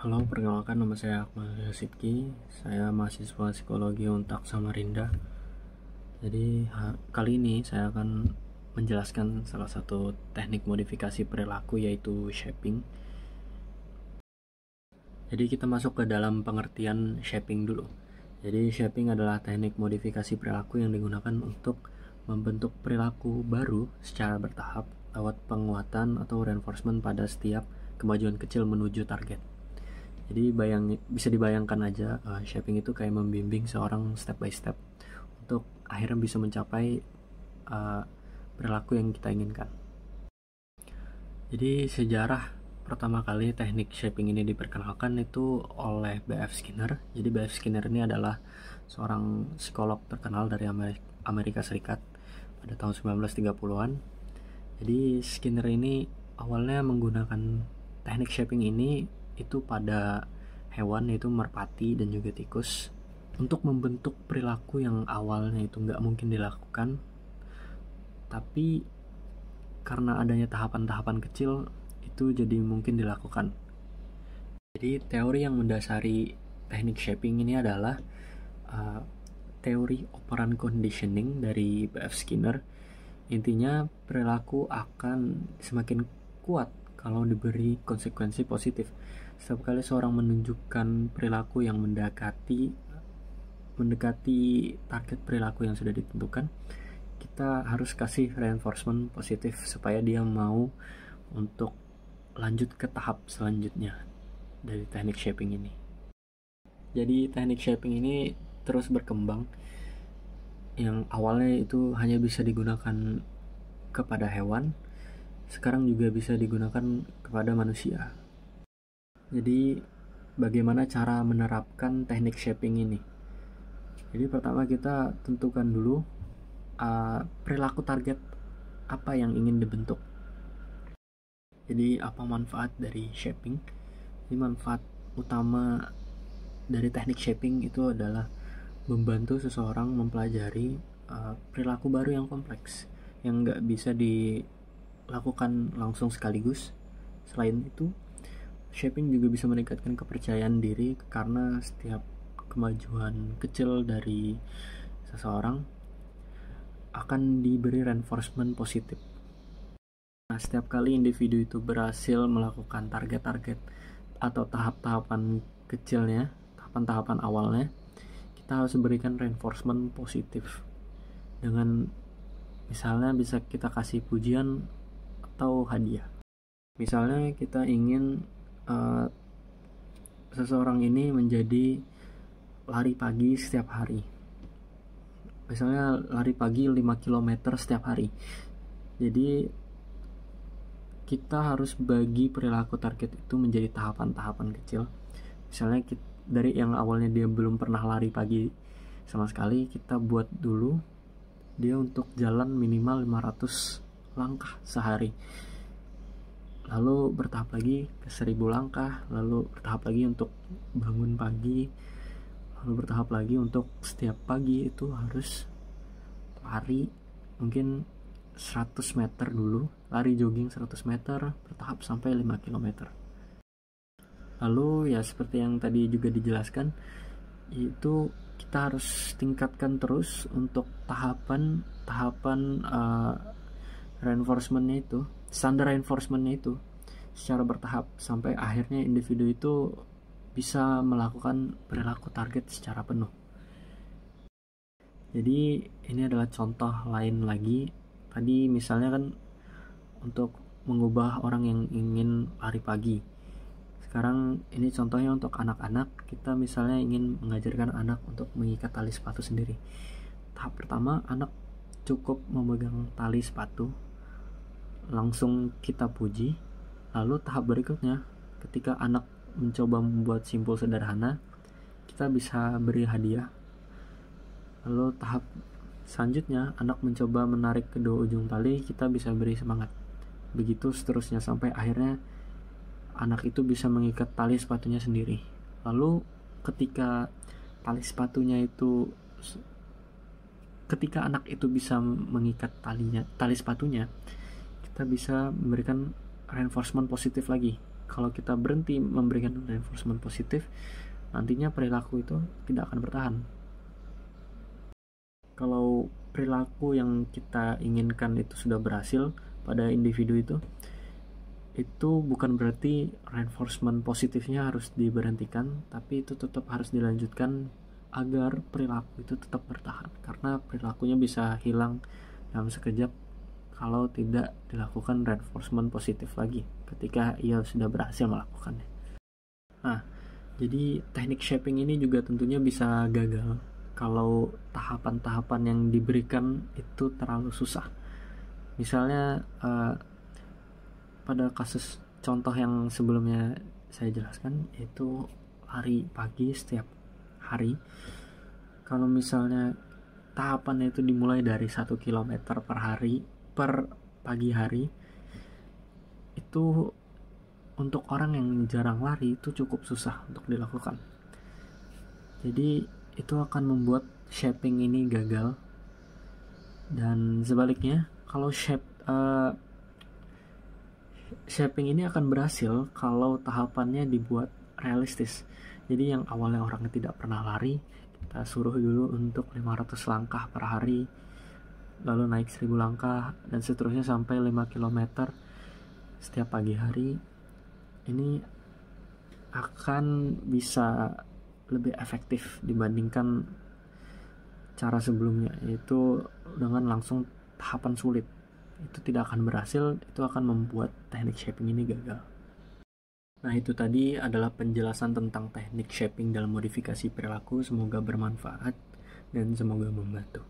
Halo, perkenalkan nama saya Akmal Sidki. Saya mahasiswa psikologi Untak Samarinda. Jadi kali ini saya akan menjelaskan salah satu teknik modifikasi perilaku, yaitu shaping. Jadi kita masuk ke dalam pengertian shaping dulu. Jadi shaping adalah teknik modifikasi perilaku yang digunakan untuk membentuk perilaku baru secara bertahap lewat penguatan atau reinforcement pada setiap kemajuan kecil menuju target. Jadi bisa dibayangkan aja, shaping itu kayak membimbing seorang step by step untuk akhirnya bisa mencapai perilaku yang kita inginkan. Jadi sejarah pertama kali teknik shaping ini diperkenalkan itu oleh B.F. Skinner. Jadi B.F. Skinner ini adalah seorang psikolog terkenal dari Amerika Serikat pada tahun 1930-an. Jadi Skinner ini awalnya menggunakan teknik shaping ini itu pada hewan, yaitu merpati dan juga tikus, untuk membentuk perilaku yang awalnya itu nggak mungkin dilakukan, tapi karena adanya tahapan-tahapan kecil itu jadi mungkin dilakukan. Jadi teori yang mendasari teknik shaping ini adalah teori operant conditioning dari B.F. Skinner. Intinya perilaku akan semakin kuat kalau diberi konsekuensi positif. Setiap kali seorang menunjukkan perilaku yang mendekati target perilaku yang sudah ditentukan, kita harus kasih reinforcement positif supaya dia mau untuk lanjut ke tahap selanjutnya dari teknik shaping ini. Jadi teknik shaping ini terus berkembang. Yang awalnya itu hanya bisa digunakan kepada hewan, sekarang juga bisa digunakan kepada manusia. Jadi bagaimana cara menerapkan teknik shaping ini? Jadi pertama kita tentukan dulu perilaku target apa yang ingin dibentuk. Jadi apa manfaat dari shaping? Jadi manfaat utama dari teknik shaping itu adalah membantu seseorang mempelajari perilaku baru yang kompleks yang nggak bisa dilakukan langsung sekaligus. Selain itu, shaping juga bisa meningkatkan kepercayaan diri karena setiap kemajuan kecil dari seseorang akan diberi reinforcement positif. Nah, setiap kali individu itu berhasil melakukan target-target atau tahap-tahapan kecilnya, tahapan-tahapan awalnya, kita harus berikan reinforcement positif. Dengan misalnya bisa kita kasih pujian atau hadiah. Misalnya kita ingin seseorang ini menjadi lari pagi setiap hari. Misalnya lari pagi 5 km setiap hari. Jadi kita harus bagi perilaku target itu menjadi tahapan-tahapan kecil. Misalnya dari yang awalnya dia belum pernah lari pagi sama sekali, kita buat dulu dia untuk jalan minimal 500 langkah sehari, lalu bertahap lagi ke 1000 langkah, lalu bertahap lagi untuk bangun pagi, lalu bertahap lagi untuk setiap pagi itu harus lari mungkin 100 meter dulu, lari jogging 100 meter bertahap sampai 5 km. Lalu ya seperti yang tadi juga dijelaskan, itu kita harus tingkatkan terus untuk tahapan reinforcementnya itu, standar reinforcementnya itu secara bertahap sampai akhirnya individu itu bisa melakukan perilaku target secara penuh. Jadi ini adalah contoh lain lagi. Tadi misalnya kan untuk mengubah orang yang ingin lari pagi. Sekarang ini contohnya untuk anak-anak. Kita misalnya ingin mengajarkan anak untuk mengikat tali sepatu sendiri. Tahap pertama, anak cukup memegang tali sepatu, langsung kita puji. Lalu tahap berikutnya, ketika anak mencoba membuat simpul sederhana, kita bisa beri hadiah. Lalu tahap selanjutnya, anak mencoba menarik kedua ujung tali, kita bisa beri semangat. Begitu seterusnya sampai akhirnya anak itu bisa mengikat tali sepatunya sendiri. Lalu ketika anak itu bisa mengikat tali sepatunya, kita bisa memberikan reinforcement positif lagi kalau kita berhenti memberikan reinforcement positif, nantinya perilaku itu tidak akan bertahan. Kalau perilaku yang kita inginkan itu sudah berhasil pada individu itu bukan berarti reinforcement positifnya harus diberhentikan, tapi itu tetap harus dilanjutkan agar perilaku itu tetap bertahan, karena perilakunya bisa hilang dalam sekejap kalau tidak dilakukan reinforcement positif lagi ketika ia sudah berhasil melakukannya. Nah, jadi teknik shaping ini juga tentunya bisa gagal kalau tahapan-tahapan yang diberikan itu terlalu susah. Misalnya pada kasus contoh yang sebelumnya saya jelaskan, yaitu lari pagi setiap hari. Kalau misalnya tahapannya itu dimulai dari 1 km per hari per pagi hari, itu untuk orang yang jarang lari itu cukup susah untuk dilakukan. Jadi itu akan membuat shaping ini gagal. Dan sebaliknya, kalau shaping ini akan berhasil kalau tahapannya dibuat realistis. Jadi yang awalnya orang tidak pernah lari, kita suruh dulu untuk 500 langkah per hari, lalu naik 1000 langkah, dan seterusnya sampai 5 km setiap pagi hari. Ini akan bisa lebih efektif dibandingkan cara sebelumnya, yaitu dengan langsung tahapan sulit. Itu tidak akan berhasil, itu akan membuat teknik shaping ini gagal. Nah, itu tadi adalah penjelasan tentang teknik shaping dalam modifikasi perilaku. Semoga bermanfaat dan semoga membantu.